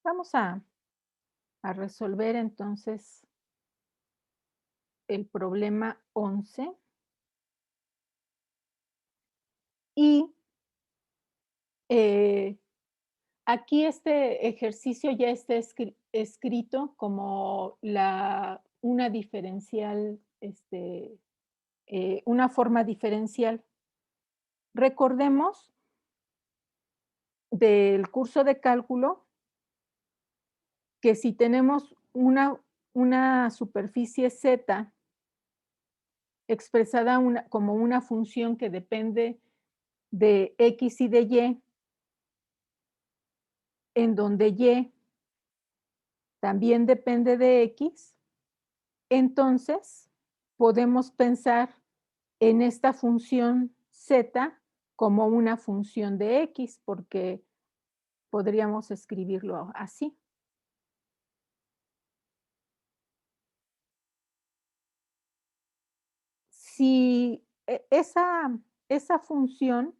Vamos a resolver entonces el problema 11 y eh, aquí este ejercicio ya está escrito como una diferencial, una forma diferencial. Recordemos del curso de cálculo que si tenemos una superficie Z expresada como una función que depende de X y de Y, en donde Y también depende de X, entonces podemos pensar en esta función Z como una función de X, porque podríamos escribirlo así. Si esa función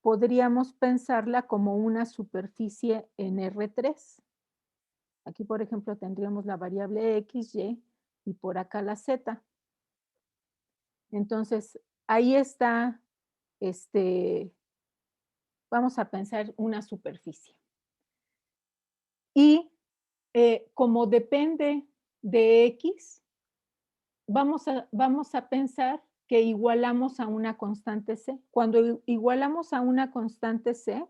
podríamos pensarla como una superficie en R3. Aquí, por ejemplo, tendríamos la variable X, Y y por acá la Z. Entonces, ahí está, este, vamos a pensar una superficie. Y como depende de X, vamos a pensar que igualamos a una constante C. Cuando igualamos a una constante C,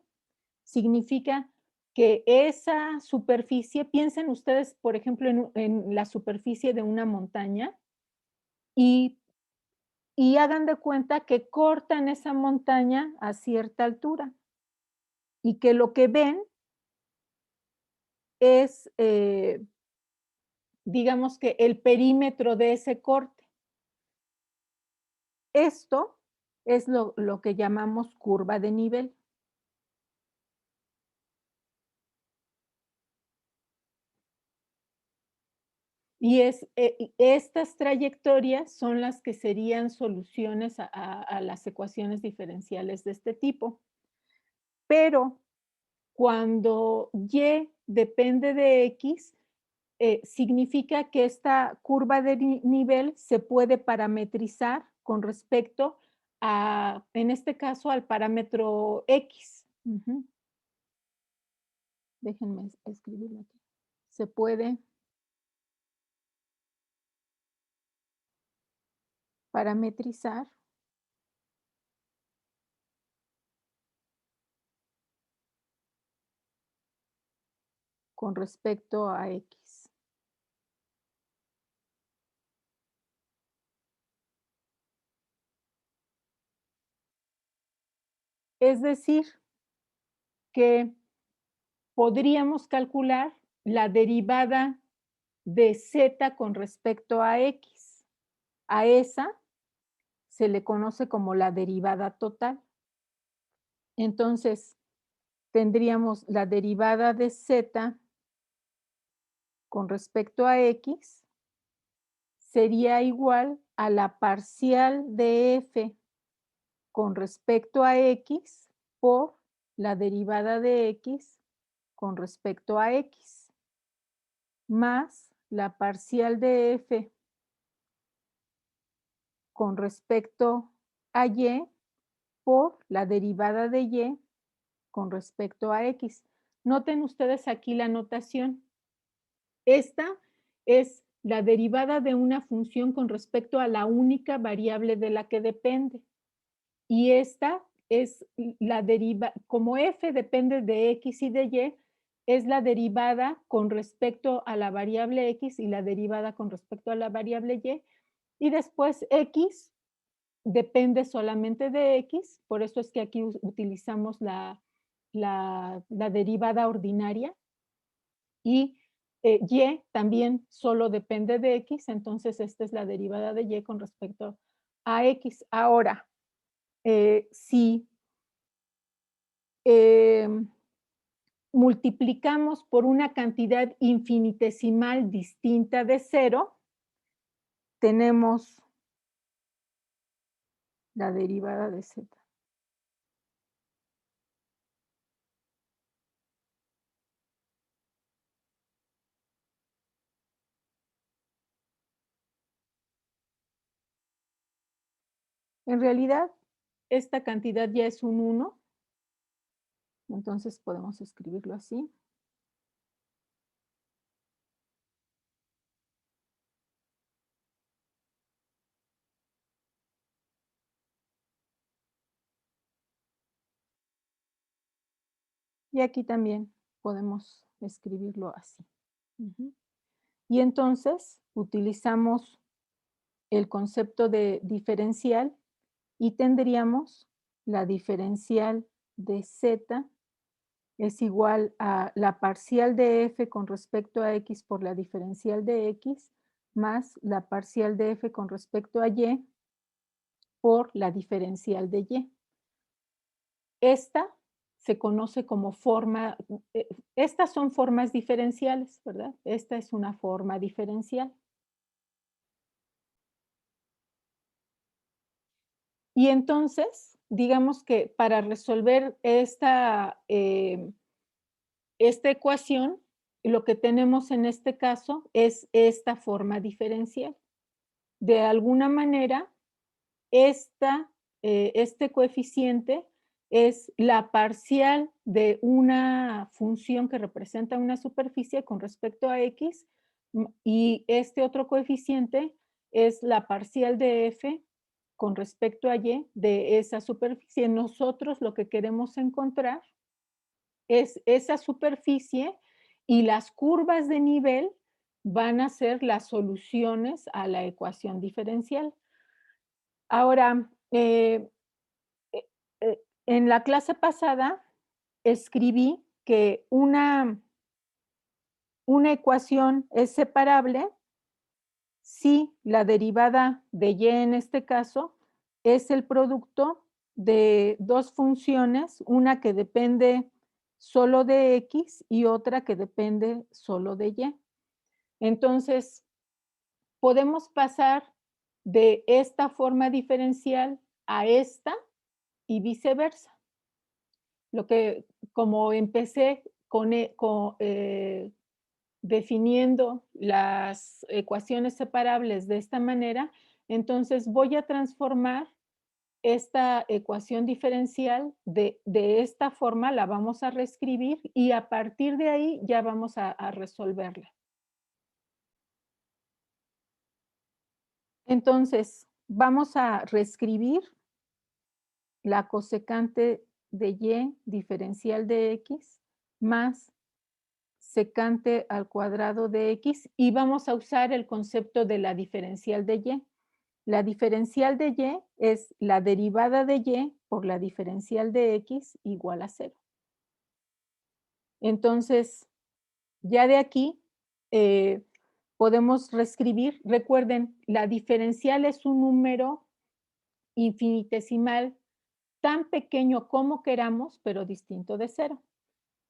significa que esa superficie, piensen ustedes, por ejemplo, en la superficie de una montaña y, y hagan de cuenta que cortan esa montaña a cierta altura y que lo que ven es, digamos que el perímetro de ese corte. Esto es lo que llamamos curva de nivel. Y estas trayectorias son las que serían soluciones a las ecuaciones diferenciales de este tipo. Pero cuando Y depende de X, significa que esta curva de nivel se puede parametrizar con respecto a, en este caso, al parámetro X. Ujú. Déjenme escribirlo aquí. Se puede parametrizar con respecto a X. Es decir, que podríamos calcular la derivada de z con respecto a x. A esa se le conoce como la derivada total. Entonces, tendríamos la derivada de z con respecto a x sería igual a la parcial de f con respecto a x por la derivada de x con respecto a x, más la parcial de f con respecto a y por la derivada de y con respecto a x. Noten ustedes aquí la notación. Esta es la derivada de una función con respecto a la única variable de la que depende. Y esta es la deriva, como f depende de x y de y, es la derivada con respecto a la variable x y la derivada con respecto a la variable y. Y después x depende solamente de x, por eso es que aquí utilizamos la derivada ordinaria. Y y también solo depende de x, entonces esta es la derivada de y con respecto a x. Ahora, si em, multiplicamos por una cantidad infinitesimal distinta de cero, tenemos la derivada de z. En realidad, esta cantidad ya es un 1, entonces podemos escribirlo así. Y aquí también podemos escribirlo así. Ujú. Y entonces utilizamos el concepto de diferencial y tendríamos la diferencial de z es igual a la parcial de f con respecto a x por la diferencial de x más la parcial de f con respecto a y por la diferencial de y. Esta se conoce como forma, estas son formas diferenciales, ¿verdad? Esta es una forma diferencial. Y entonces, digamos que para resolver esta ecuación, lo que tenemos en este caso es esta forma diferencial. De alguna manera, este coeficiente es la parcial de una función que representa una superficie con respecto a x, y este otro coeficiente es la parcial de f con respecto a y de esa superficie. Nosotros lo que queremos encontrar es esa superficie y las curvas de nivel van a ser las soluciones a la ecuación diferencial. Ahora, en la clase pasada escribí que una ecuación es separable si la derivada de y en este caso es el producto de dos funciones, una que depende solo de x y otra que depende solo de y. Entonces, podemos pasar de esta forma diferencial a esta y viceversa. Lo que, como empecé definiendo las ecuaciones separables de esta manera, entonces voy a transformar esta ecuación diferencial de esta forma, la vamos a reescribir y a partir de ahí ya vamos a resolverla. Entonces, vamos a reescribir la cosecante de y diferencial de x más secante al cuadrado de x y vamos a usar el concepto de la diferencial de y. La diferencial de y es la derivada de y por la diferencial de x igual a 0. Entonces, ya de aquí podemos reescribir. Recuerden, la diferencial es un número infinitesimal tan pequeño como queramos, pero distinto de 0.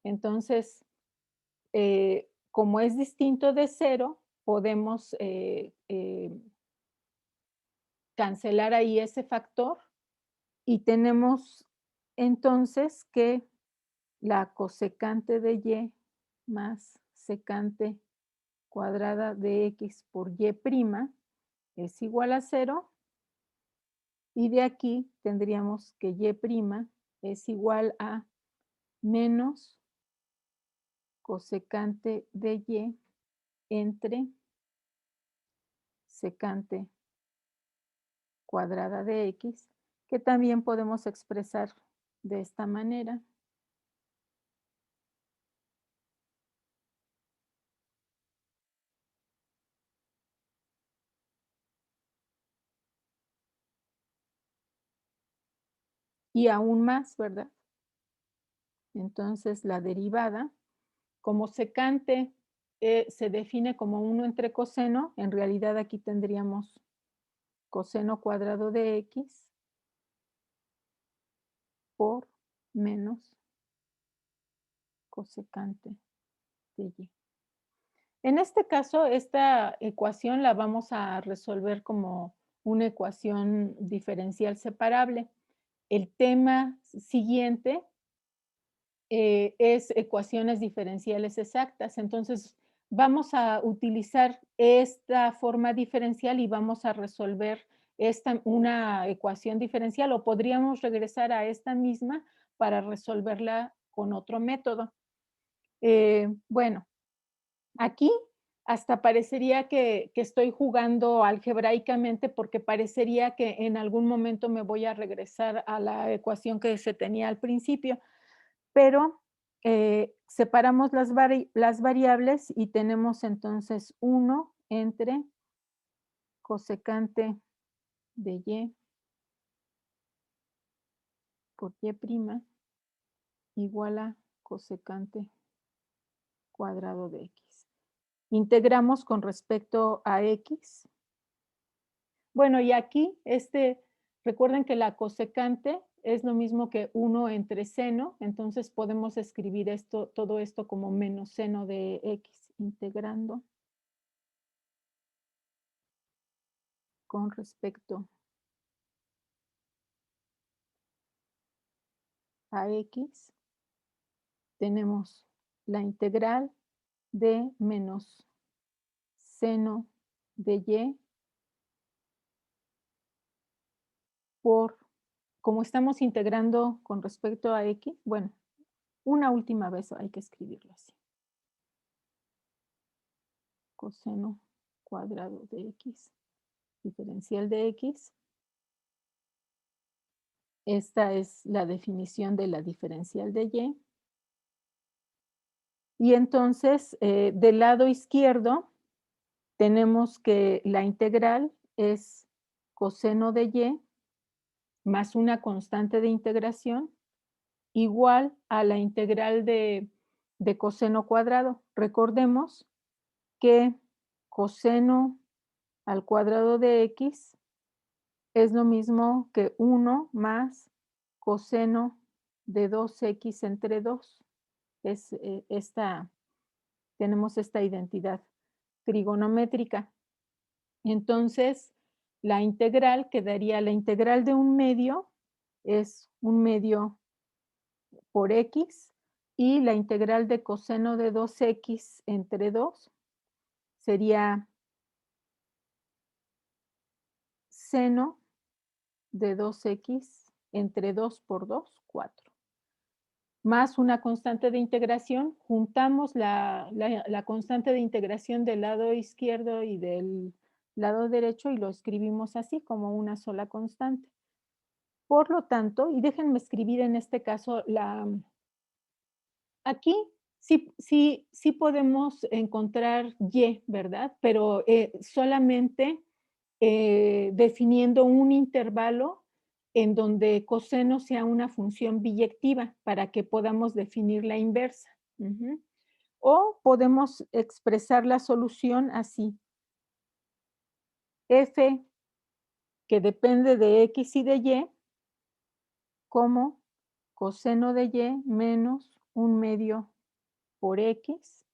Entonces, como es distinto de 0, podemos cancelar ahí ese factor y tenemos entonces que la cosecante de y más secante cuadrada de x por y' es igual a 0 y de aquí tendríamos que y' es igual a menos cosecante de y entre secante cuadrada de x, que también podemos expresar de esta manera. Y aún más, ¿verdad? Entonces, la derivada, como secante se define como 1 entre coseno, en realidad aquí tendríamos coseno cuadrado de x por menos cosecante de y. En este caso, esta ecuación la vamos a resolver como una ecuación diferencial separable. El tema siguiente es ecuaciones diferenciales exactas. Entonces, vamos a utilizar esta forma diferencial y vamos a resolver una ecuación diferencial o podríamos regresar a esta misma para resolverla con otro método. Bueno, aquí hasta parecería que estoy jugando algebraicamente porque parecería que en algún momento me voy a regresar a la ecuación que se tenía al principio, pero separamos las variables y tenemos entonces 1 entre cosecante de y por y' igual a cosecante cuadrado de x. Integramos con respecto a x. Bueno, y aquí, recuerden que la cosecante es lo mismo que 1 entre seno, entonces podemos escribir todo esto como menos seno de x, integrando con respecto a x, tenemos la integral de menos seno de y por, como estamos integrando con respecto a x, bueno, una última vez hay que escribirlo así. Coseno cuadrado de x, diferencial de x. Esta es la definición de la diferencial de y. Y entonces, del lado izquierdo, tenemos que la integral es coseno de y más una constante de integración igual a la integral de coseno cuadrado. Recordemos que coseno al cuadrado de x es lo mismo que 1 más coseno de 2x entre 2. Tenemos esta identidad trigonométrica. Entonces, la integral quedaría, la integral de un medio es un medio por x y la integral de coseno de 2x entre 2 sería seno de 2x entre 2 por 2, 4. Más una constante de integración, juntamos la constante de integración del lado izquierdo y del lado derecho y lo escribimos así como una sola constante. Por lo tanto, y déjenme escribir en este caso aquí sí podemos encontrar y, ¿verdad? Pero solamente definiendo un intervalo en donde coseno sea una función biyectiva para que podamos definir la inversa. Ujú. O podemos expresar la solución así. F, que depende de x y de y, como coseno de y menos un medio por x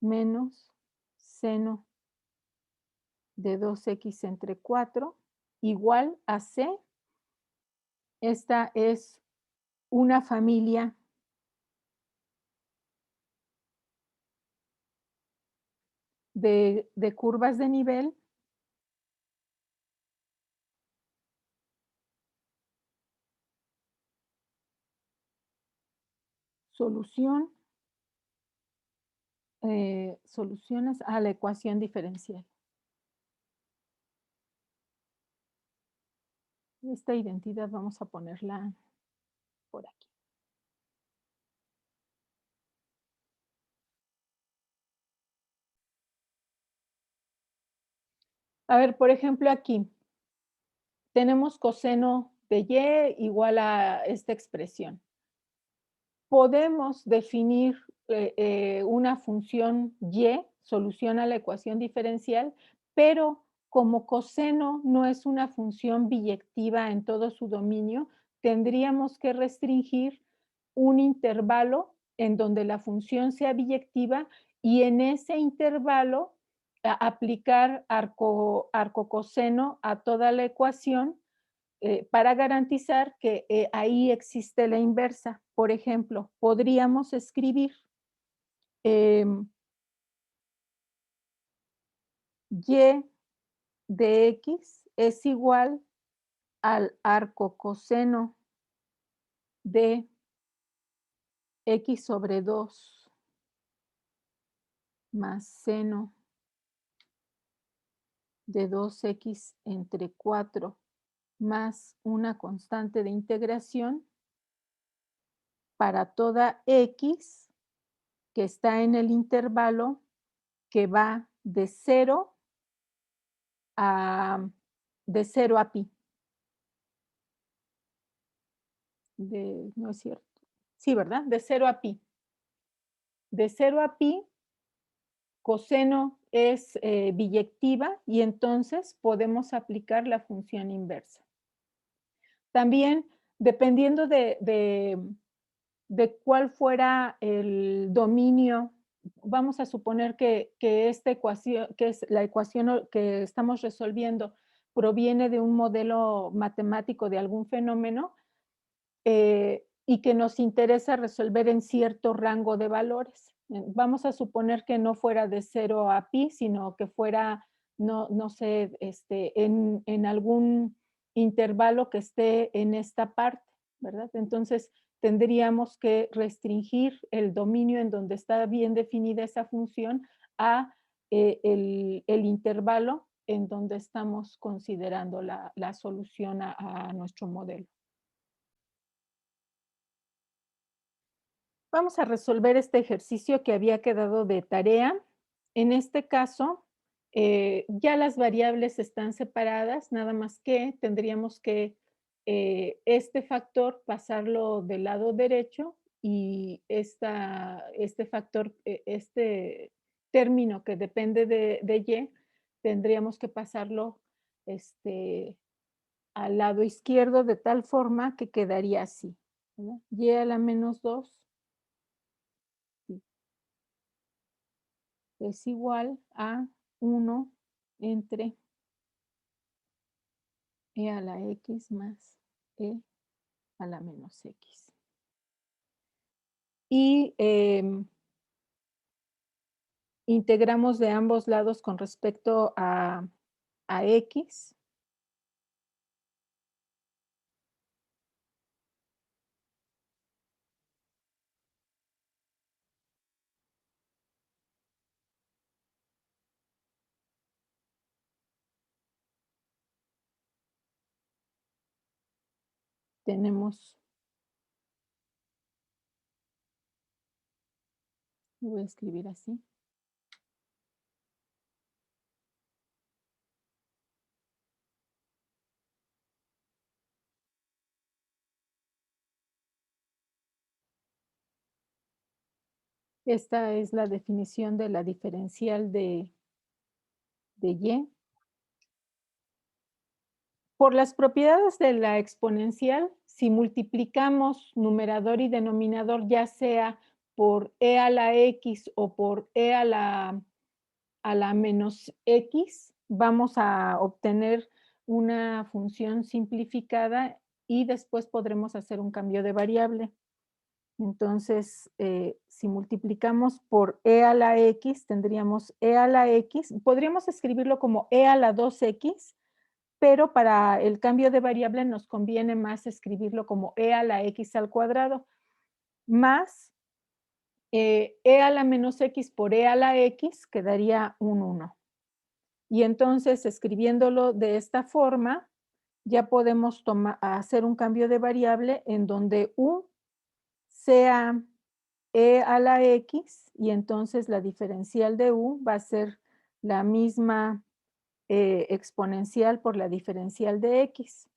menos seno de 2x entre 4 igual a c. Esta es una familia de curvas de nivel soluciones a la ecuación diferencial. Esta identidad vamos a ponerla por aquí. A ver, por ejemplo, aquí tenemos coseno de y igual a esta expresión. Podemos definir una función y, solución a la ecuación diferencial, pero como coseno no es una función biyectiva en todo su dominio, tendríamos que restringir un intervalo en donde la función sea biyectiva y en ese intervalo aplicar arcocoseno a toda la ecuación para garantizar que ahí existe la inversa. Por ejemplo, podríamos escribir y de x es igual al arco coseno de x sobre 2 más seno de 2x entre 4 más una constante de integración para toda x que está en el intervalo que va de 0 a pi. No es cierto. Sí, ¿verdad? De 0 a pi. De 0 a pi, coseno es biyectiva y entonces podemos aplicar la función inversa. También, dependiendo de cuál fuera el dominio, vamos a suponer que esta ecuación, que es la ecuación que estamos resolviendo, proviene de un modelo matemático de algún fenómeno, y que nos interesa resolver en cierto rango de valores. Vamos a suponer que no fuera de 0 a pi, sino que fuera, no sé, en algún intervalo que esté en esta parte, ¿verdad? Entonces, tendríamos que restringir el dominio en donde está bien definida esa función a el intervalo en donde estamos considerando la solución a nuestro modelo. Vamos a resolver este ejercicio que había quedado de tarea. En este caso, ya las variables están separadas, nada más que tendríamos que este factor pasarlo del lado derecho y este factor, este término que depende de y, tendríamos que pasarlo al lado izquierdo de tal forma que quedaría así, ¿verdad? Y a la menos 2 es igual a 1 entre e a la x más e a la menos x. Y integramos de ambos lados con respecto a x. Tenemos, lo voy a escribir así. Esta es la definición de la diferencial de y. Por las propiedades de la exponencial, si multiplicamos numerador y denominador, ya sea por e a la x o por e a la menos x, vamos a obtener una función simplificada y después podremos hacer un cambio de variable. Entonces, si multiplicamos por e a la x, tendríamos e a la x, podríamos escribirlo como e a la 2x, pero para el cambio de variable nos conviene más escribirlo como e a la x al cuadrado, más e a la menos x por e a la x quedaría un 1. Y entonces, escribiéndolo de esta forma, ya podemos hacer un cambio de variable en donde u sea e a la x, y entonces la diferencial de u va a ser la misma exponencial por la diferencial de x.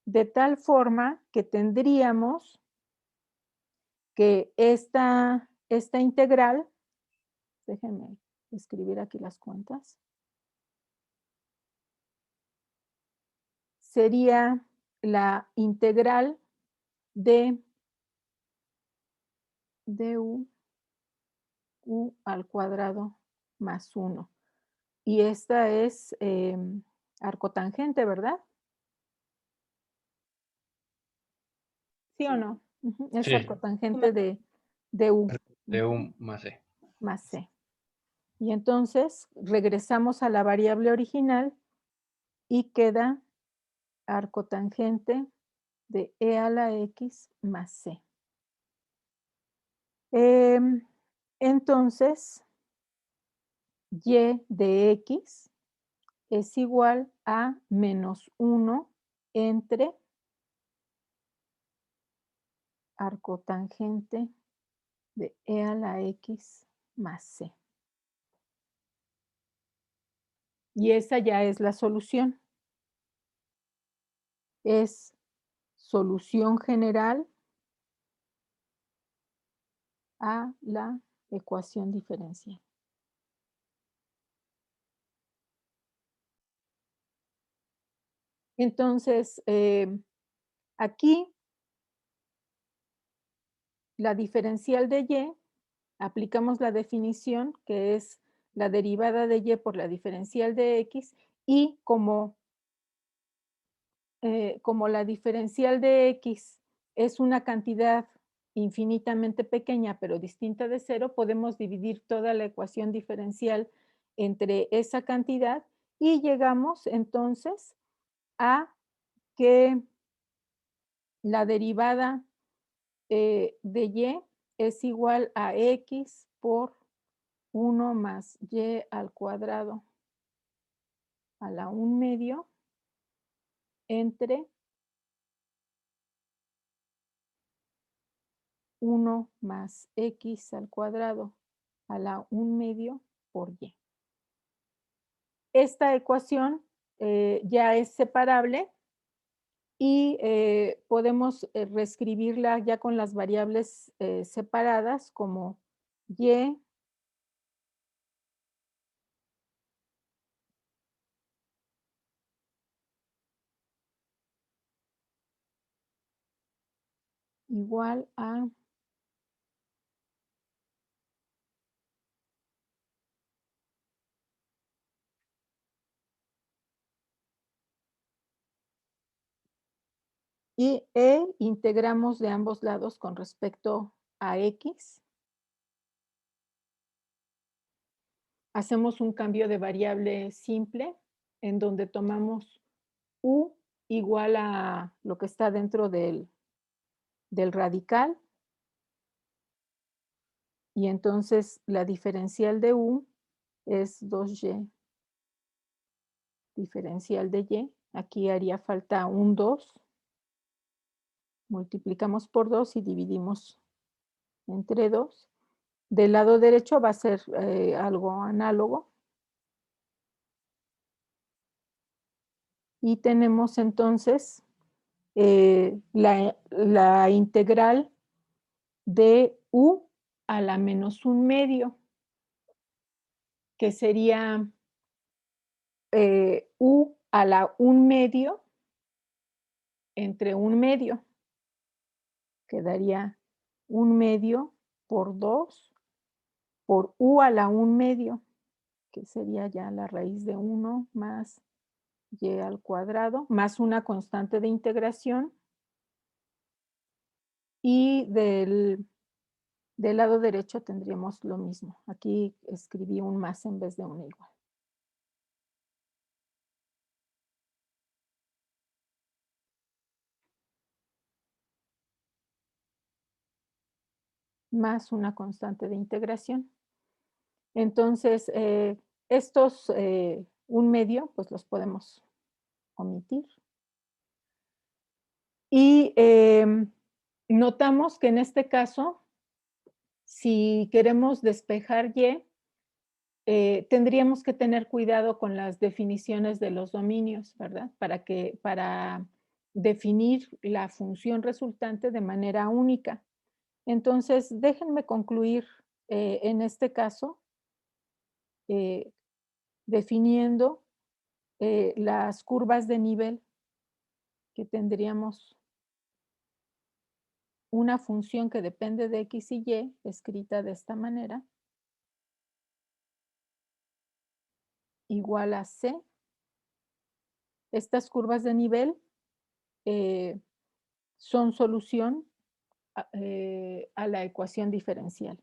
De tal forma que tendríamos que esta integral, déjenme escribir aquí las cuentas, sería la integral de u al cuadrado más 1. Y esta es arcotangente, ¿verdad? ¿Sí o no? Es Sí. arcotangente de u. De u más c. Más c. Y entonces regresamos a la variable original y queda arco tangente de e a la x más c. Entonces, y de x es igual a menos 1 entre arco tangente de e a la x más c. Y esa ya es la solución. Es solución general a la ecuación diferencial. Entonces, aquí la diferencial de y, aplicamos la definición que es la derivada de y por la diferencial de x y como la diferencial de x es una cantidad infinitamente pequeña pero distinta de cero, podemos dividir toda la ecuación diferencial entre esa cantidad y llegamos entonces a que la derivada de y es igual a x por 1 más y al cuadrado a la 1/2 entre 1 más x al cuadrado a la 1/2 por y. Esta ecuación ya es separable y podemos reescribirla ya con las variables separadas como y igual a integramos de ambos lados con respecto a x. Hacemos un cambio de variable simple en donde tomamos u igual a lo que está dentro del radical. Y entonces la diferencial de u es 2y diferencial de y. Aquí haría falta un 2. Multiplicamos por 2 y dividimos entre 2. Del lado derecho va a ser algo análogo. Y tenemos entonces la integral de u a la menos 1/2, que sería u a la 1/2 entre 1/2. Quedaría 1/2 por 2 por u a la 1/2, que sería ya la raíz de 1 más y al cuadrado, más una constante de integración. Y del lado derecho tendríamos lo mismo. Aquí escribí un más en vez de un igual. Más una constante de integración. Entonces, estos 1/2, pues los podemos omitir. Y notamos que en este caso, si queremos despejar y, tendríamos que tener cuidado con las definiciones de los dominios, ¿verdad? Para definir la función resultante de manera única. Entonces, déjenme concluir en este caso eh, definiendo las curvas de nivel que tendríamos una función que depende de x y y, escrita de esta manera, igual a c. Estas curvas de nivel son solución a la ecuación diferencial.